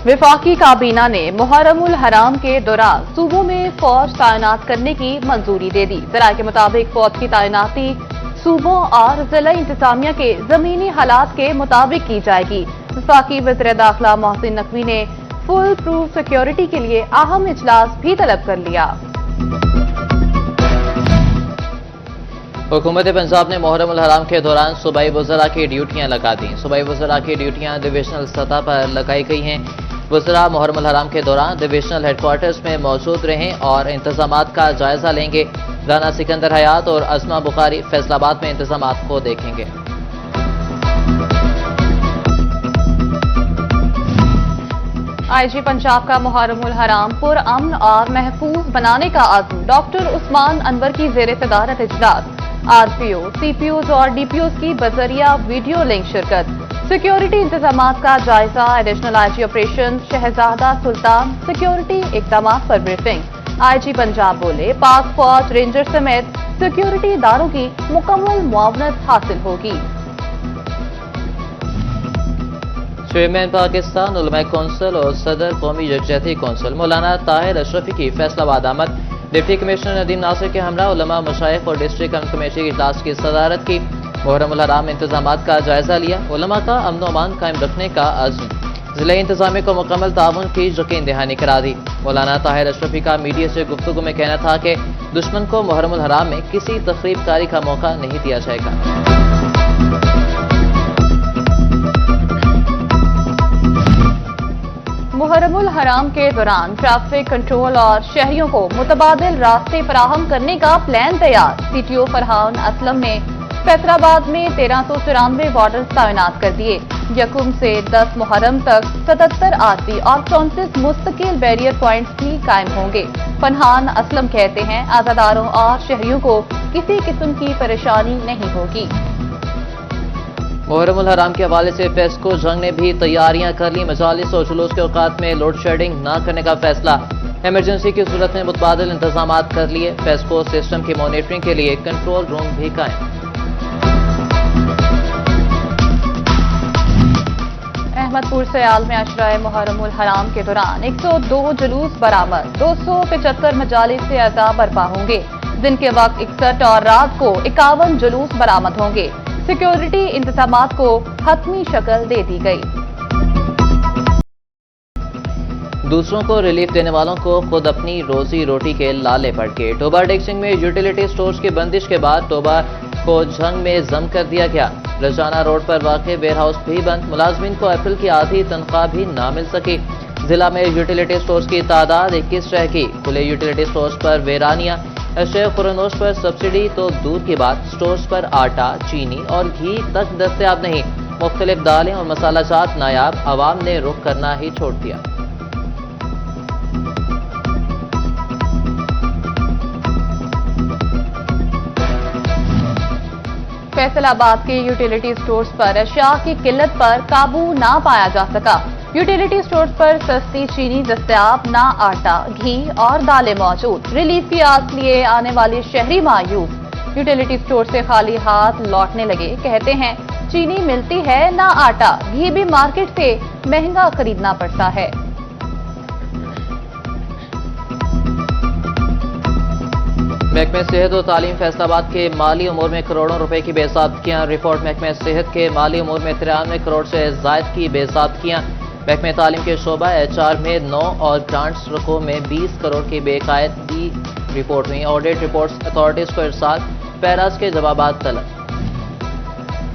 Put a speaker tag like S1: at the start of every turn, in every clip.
S1: वफाकी काबीना ने मुहर्रमुल हराम के दौरान सूबों में फौज तैनात करने की मंजूरी दे दी। जरा के मुताबिक फौज की तैनाती सूबों और जिला इंतजामिया के जमीनी हालात के मुताबिक की जाएगी। वफाकी वज़ीर दाखिला मोहसिन नकवी ने फुल प्रूफ सिक्योरिटी के लिए अहम इजलास भी तलब कर लिया।
S2: हुकूमत पंजाब ने मुहर्रमुल हराम के दौरान सूबाई वज़रा की ड्यूटियां लगा दी। सूबाई वज़रा की ड्यूटियां डिविजनल सतह पर लगाई गई हैं। वज़रा मुहर्रमुल हराम के दौरान डिविजनल हेडक्वार्टर्स में मौजूद रहें और इंतजामात का जायजा लेंगे। राना सिकंदर हयात और अज़मा बुखारी फैसलाबाद में इंतजामात को देखेंगे।
S1: आईजी पंजाब का मुहर्रमुल हराम पुरअमन और महफूज बनाने का अज़्म। डॉक्टर उस्मान अनवर की ज़ेर सदारत इजलास। आरपीओ, सीपीओज और डीपीओज की बजरिया वीडियो लिंक शिरकत। सिक्योरिटी इंतजामात का जायजा। एडिशनल आईजी ऑपरेशन शहजादा सुल्तान सिक्योरिटी इकदाम पर ब्रीफिंग। आईजी पंजाब बोले, पाक फौज रेंजर समेत सिक्योरिटी इदारों की मुकम्मल मुआवनत हासिल होगी।
S2: चेयरमैन पाकिस्तान उलमा कौंसिल और सदर कौमी यकजहती कौंसिल मौलाना ताहिर अशरफी की फैसलाबाद आमद। डिप्टी कमिश्नर नदीम नासिर के हमरा उलमा मशाइख और डिस्ट्रिक्ट कमेटी की इजलास की सदारत की। मुहर्रमुल हराम इंतजामात का जायजा लिया। उलमा का अमन अमान कायम रखने का अज़्म। जिला इंतजामिया को मुकम्मल ताउन की यकीन दहानी करा दी। मौलाना ताहिर अशरफी का मीडिया से गुफ्तगू में कहना था कि दुश्मन को मुहर्रमुल हराम में किसी तखरीबकारी का मौका नहीं दिया जाएगा।
S1: मुहर्रमुल हराम के दौरान ट्रैफिक कंट्रोल और शहरियों को मुतबादिल रास्ते फराहम करने का प्लान तैयार। सीटीओ फरहान असलम ने फैसलाबाद में 1394 वार्डन तैनात कर दिए। यकुम से 10 मुहर्रम तक 77 आरती और 34 मुस्तकिल बैरियर पॉइंट्स भी कायम होंगे। फरहान असलम कहते हैं, आज़ादारों और शहरियों को किसी किस्म की परेशानी नहीं होगी।
S2: मुहर्रमुल हराम के हवाले से फेस्को जंग ने भी तैयारियां कर ली। मजालिस और जुलूस के औकात में लोड शेडिंग न करने का फैसला। इमरजेंसी की सूरत में मुतबादिल इंतजाम कर लिए। फेस्को सिस्टम की मॉनिटरिंग के लिए कंट्रोल रूम भी कायम।
S1: अहमदपुर सयाल में अशराए मुहर्रमुल हराम के दौरान 102 जुलूस बरामद। 275 मजालिस से अज़ा बर्पा होंगे। दिन के वक्त 61 और रात को 51 जुलूस बरामद होंगे। सिक्योरिटी इंतजामात को हतमी शक्ल दे दी गई।
S2: दूसरों को रिलीफ देने वालों को खुद अपनी रोजी रोटी के लाले पड़ के। टोबा डेक्सिंग में यूटिलिटी स्टोर्स की बंदिश के बाद टोबा को जंग में जम कर दिया गया। रजाना रोड पर वाक़े वेयर हाउस भी बंद। मुलाजमीन को अप्रैल की आधी तनख्वाह भी ना मिल सकी। जिला में यूटिलिटी स्टोर्स की तादाद 21 रह गई। खुले यूटिलिटी स्टोर्स पर वेरानिया। अशे खुरानोश पर सब्सिडी तो दूर की बात, स्टोर्स पर आटा, चीनी और घी तक दस्तयाब नहीं। मुख्तलिफ दालें और मसाला जात नायाब। आवाम ने रुख करना ही छोड़ दिया।
S1: फैसलाबाद के यूटिलिटी स्टोर्स पर अशिया की किल्लत पर काबू ना पाया जा सका। यूटिलिटी स्टोर्स पर सस्ती चीनी दस्तयाब, ना आटा, घी और दालें मौजूद। रिलीफ की आस लिए आने वाले शहरी मायूस। यूटिलिटी स्टोर से खाली हाथ लौटने लगे। कहते हैं, चीनी मिलती है ना आटा, घी भी मार्केट से महंगा खरीदना पड़ता है।
S2: महकमे सेहत और तालीम फैसलाबाद के माली उमूर में करोड़ों रुपए की बेसाबकियां। रिपोर्ट महकमे सेहत के माली उमूर में 93 करोड़ से जायद की बेसाबकियां। महकमे तालीम के शोबा HR में 9 और ग्रांट्स रकू में 20 करोड़ की बेकायदगी रिपोर्ट हुई। ऑडिट रिपोर्ट्स अथॉरिटीज को इरसाल। पैराज के जवाबात तलब।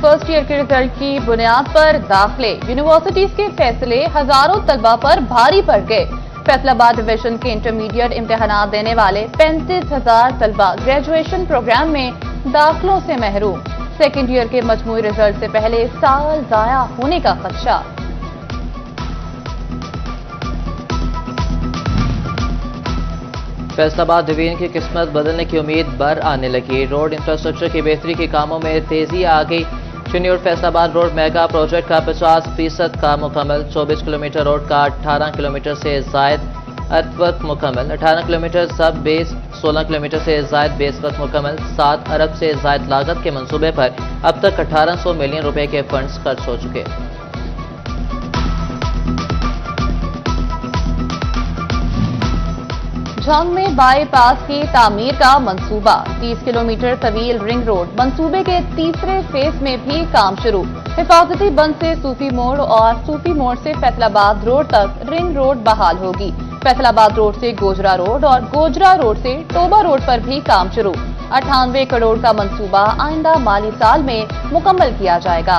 S1: फर्स्ट ईयर के रिजल्ट की बुनियाद पर दाखिले। यूनिवर्सिटीज के फैसले हजारों तलबा पर भारी पड़ गए। फैसलाबाद डिवीजन के इंटरमीडिएट इम्तिहानात देने वाले 35,000 तलबा ग्रेजुएशन प्रोग्राम में दाखिलों से महरूम। सेकेंड ईयर के मजमूई रिजल्ट से पहले साल जाया होने का खदशा।
S2: फैसलाबाद डिवीजन की किस्मत बदलने की उम्मीद बर आने लगी। रोड इंफ्रास्ट्रक्चर की बेहतरी के कामों में तेजी आ गई। चुनियोर फैसलाबाद रोड मेगा प्रोजेक्ट का 50% काम मुकम्मल। 24 किलोमीटर रोड का 18 किलोमीटर से जायद अर्थ मुकम्मल। 18 किलोमीटर सब बेस, 16 किलोमीटर से जायद बेस वर्क मुकम्मल। 7 अरब से जायद लागत के मंसूबे पर अब तक 1800 मिलियन रुपए के फंड्स खर्च हो चुके।
S1: कोझंग में बाईपास की तामीर का मंसूबा। 30 किलोमीटर तवील रिंग रोड मंसूबे के तीसरे फेज में भी काम शुरू। हिफाजती बंद से सूफी मोड़ और सूफी मोड़ से फैसलाबाद रोड तक रिंग रोड बहाल होगी। फैसलाबाद रोड से गोजरा रोड और गोजरा रोड से टोबा रोड पर भी काम शुरू। 98 करोड़ का मंसूबा आइंदा माली साल में मुकम्मल किया जाएगा।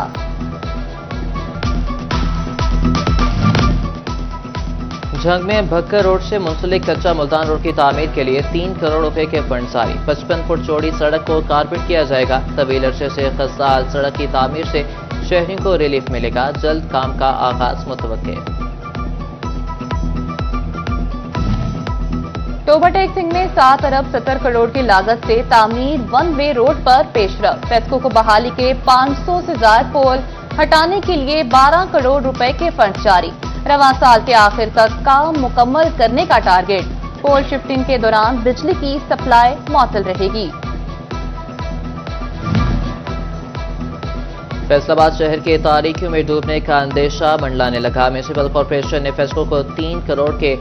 S2: झंग में भक्कर रोड से मुंसलिक कच्चा मुल्तान रोड की तामीर के लिए 3 करोड़ रुपए के फंड जारी। 55 फुट चौड़ी सड़क को कारपेट किया जाएगा। तवील अरसे से खस्ताल सड़क की तामीर से शहरियों को रिलीफ मिलेगा। जल्द काम का आगाज मुतवक्के।
S1: टोबा टेक सिंह में 7 अरब 70 करोड़ की लागत से तामीर वन वे रोड पर पेशरफ। फेस्को को बहाली के 500 से ज्यादा पोल हटाने के लिए 12 करोड़ रुपए के फंड जारी। रवां साल के आखिर तक काम मुकम्मल करने का टारगेट। पोल शिफ्टिंग के दौरान बिजली की सप्लाई मुअत्तल रहेगी।
S2: फैसलाबाद शहर के तारीखियों में डूबने का अंदेशा मंडलाने लगा। म्यूनिसिपल कॉर्पोरेशन ने फेस्को को 3 करोड़ के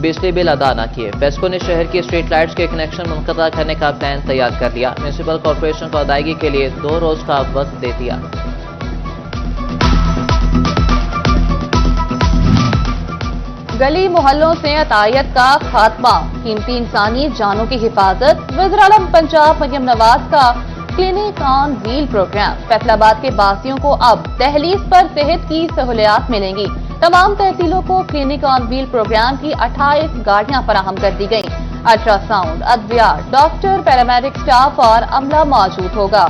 S2: बिजली बिल अदा न किए। फेस्को ने शहर की स्ट्रीट लाइट्स के कनेक्शन मुनक़ता करने का प्लान तैयार कर लिया। म्यूनिसिपल कॉर्पोरेशन को अदायगी के लिए 2 रोज का वक्त दे दिया।
S1: गली मोहल्लों से अतायत का खात्मा, कीमती इंसानी जानों की हिफाजत। वज़ीर-ए-आज़म पंजाब मरियम नवाज का clinic on wheel programme. Faisalabad के बासियों को अब दहलीज पर सेहत की सहूलियात मिलेंगी। तमाम तहसीलों को क्लिनिक ऑन व्हील प्रोग्राम की 28 गाड़ियां फराहम कर दी गई। अल्ट्रासाउंड, अद्वियात, डॉक्टर, पैरामेडिक स्टाफ और अमला मौजूद होगा।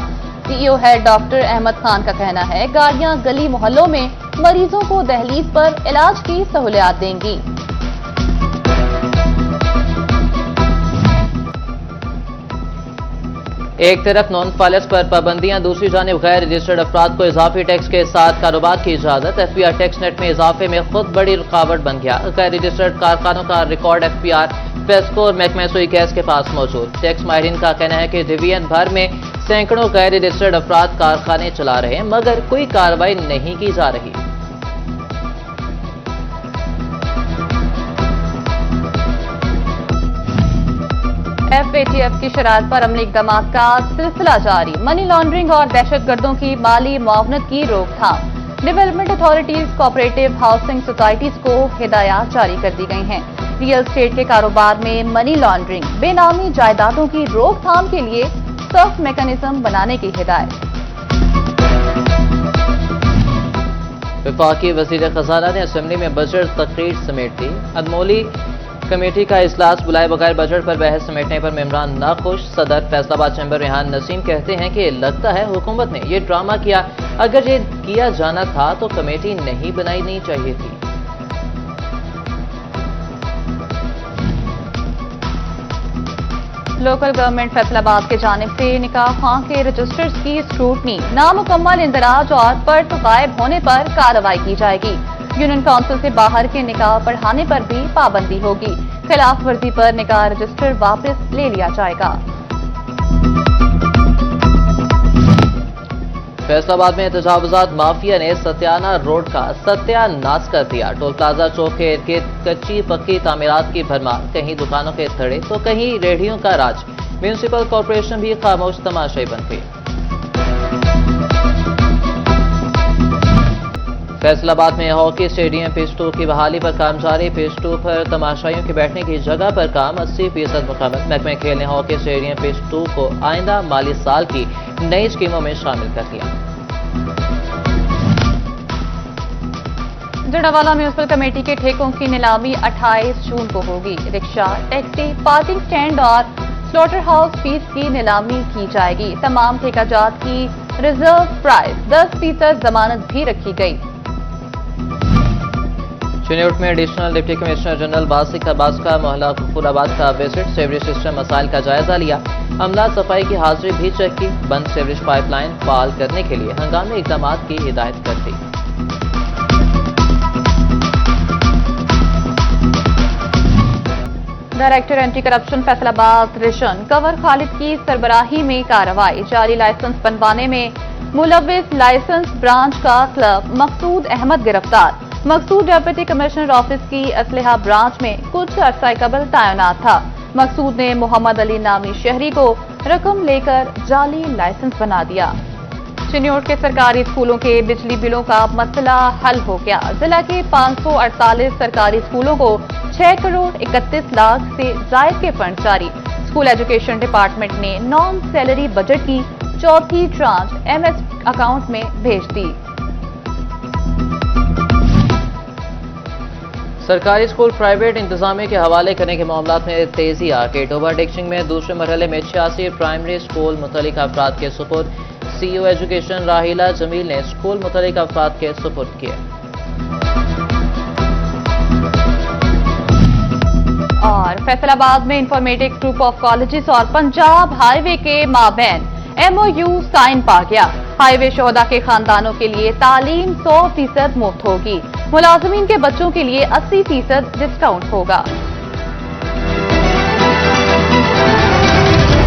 S1: CEO head doctor Ahmed Khan का कहना है गाड़ियां गली मोहल्लों में मरीजों को दहलीज पर इलाज की सहूलियात देंगी।
S2: एक तरफ नॉन फाइलर्स पर पाबंदियां, दूसरी जानिब गैर रजिस्टर्ड अफराद को इजाफी टैक्स के साथ कारोबार की इजाजत। एफपीआर टैक्स नेट में इजाफे में खुद बड़ी रुकावट बन गया। गैर रजिस्टर्ड कारखानों का रिकॉर्ड एफपीआर फेस्को और महकमा सुई गैस के पास मौजूद। टैक्स माहिरीन का कहना है कि डिवीजन भर में सैकड़ों गैर रजिस्टर्ड अफराद कारखाने चला रहे हैं मगर कोई कार्रवाई नहीं की जा रही।
S1: FATF की शरारत पर अमली इक़दाम का सिलसिला जारी। मनी लॉन्ड्रिंग और दहशतगर्दों की माली मुआवनत की रोकथाम। Development authorities, cooperative housing societies को हिदायत जारी कर दी गई हैं। रियल एस्टेट के कारोबार में मनी लॉन्ड्रिंग, बेनामी जायदादों की रोकथाम के लिए सख्त मैकेनिज्म बनाने की हिदायत।
S2: वफाकी वज़ीर खजाना ने असेंबली में बजट तकरीर समेट दी। अदमोली कमेटी का इजलास बुलाए बगैर बजट पर बहस समेटने पर मेंबरान नाखुश। सदर फैसलाबाद चैम्बर रेहान नसीम कहते हैं कि लगता है हुकूमत ने ये ड्रामा किया। अगर ये किया जाना था तो कमेटी नहीं बनानी चाहिए थी।
S1: लोकल गवर्नमेंट फैसलाबाद की जानिब से निकाह खां के रजिस्टर्स की स्क्रूटनी, नामुकम्मल इंदराज और पर्च गायब होने पर कार्रवाई की जाएगी। यूनियन काउंसिल से बाहर के निकाह पढ़ाने पर भी पाबंदी होगी। खिलाफ वर्जी पर निकाह रजिस्टर वापस ले लिया जाएगा।
S2: फैसलाबाद में तजावुजात माफिया ने सत्याना रोड का सत्यानाश कर दिया। टोल प्लाजा चौक के इर्द गिर्द कच्ची पक्की तामीरात की भरमार, कहीं दुकानों के थड़े तो कहीं रेहड़ियों का राज। म्यूनिसिपल कॉर्पोरेशन भी खामोश तमाशाई बन गई। फैसलाबाद में हॉकी स्टेडियम फेज 2 की बहाली पर काम जारी। फेज 2 पर तमाशाइयों के बैठने की जगह पर काम 80% मुकम्मल। महकमे खेल ने हॉकी स्टेडियम फेज 2 को आइंदा माली साल की नई स्कीमों में शामिल कर दिया।
S1: जड़ावाला म्यूनिसिपल कमेटी के ठेकों की नीलामी 28 जून को होगी। रिक्शा, टैक्सी, पार्किंग स्टैंड और स्लॉटर हाउस फीस की नीलामी की जाएगी। तमाम ठेकाजात की रिजर्व प्राइस 10% जमानत भी रखी गई।
S2: चुनियोट में additional deputy commissioner general Basiq Abbas का मोहल्ला गफूराबाद का विजिट। सीवरेज सिस्टम मसाइल का जायजा लिया। अमला सफाई की हाजिरी भी चेक की। बंद सीवरेज पाइपलाइन बहाल करने के लिए हंगामी इकदाम की हिदायत कर दी।
S1: Director anti corruption Faisalabad रिशन Kanwar Khalid की सरबराही में कार्रवाई। जाली लाइसेंस बनवाने में मुलविस लाइसेंस ब्रांच का क्लब मकसूद अहमद गिरफ्तार। मकसूद डेप्यूटी कमिश्नर ऑफिस की असलहा ब्रांच में कुछ अरसा कबल तैनात था। मकसूद ने मोहम्मद अली नामी शहरी को रकम लेकर जाली लाइसेंस बना दिया। चिन्योट के सरकारी स्कूलों के बिजली बिलों का मसला हल हो गया। जिला के 548 सरकारी स्कूलों को 6 करोड़ 31 लाख से जायद के फंड जारी। स्कूल एजुकेशन डिपार्टमेंट ने नॉन सैलरी बजट की चौथी ट्रांच एमएस अकाउंट में भेज दी।
S2: सरकारी स्कूल प्राइवेट इंतजामिया के हवाले करने के मामला में तेजी आ गई। टोबा डिक्सिंग में दूसरे मरहले में 86 प्राइमरी स्कूल मुतल्लिक अफराद के सुपुर्द। सीईओ एजुकेशन राहिला जमील ने स्कूल मुतल्लिक अफराद के सुपुर्द किए।
S1: और फैसलाबाद में इंफॉर्मेटिक्स ग्रुप ऑफ कॉलेजेस और पंजाब हाईवे के माबैन एमओयू साइन पा गया। हाईवे शोहदा के खानदानों के लिए तालीम 100% मुफ्त होगी। मुलाजमीन के बच्चों के लिए 80% डिस्काउंट होगा।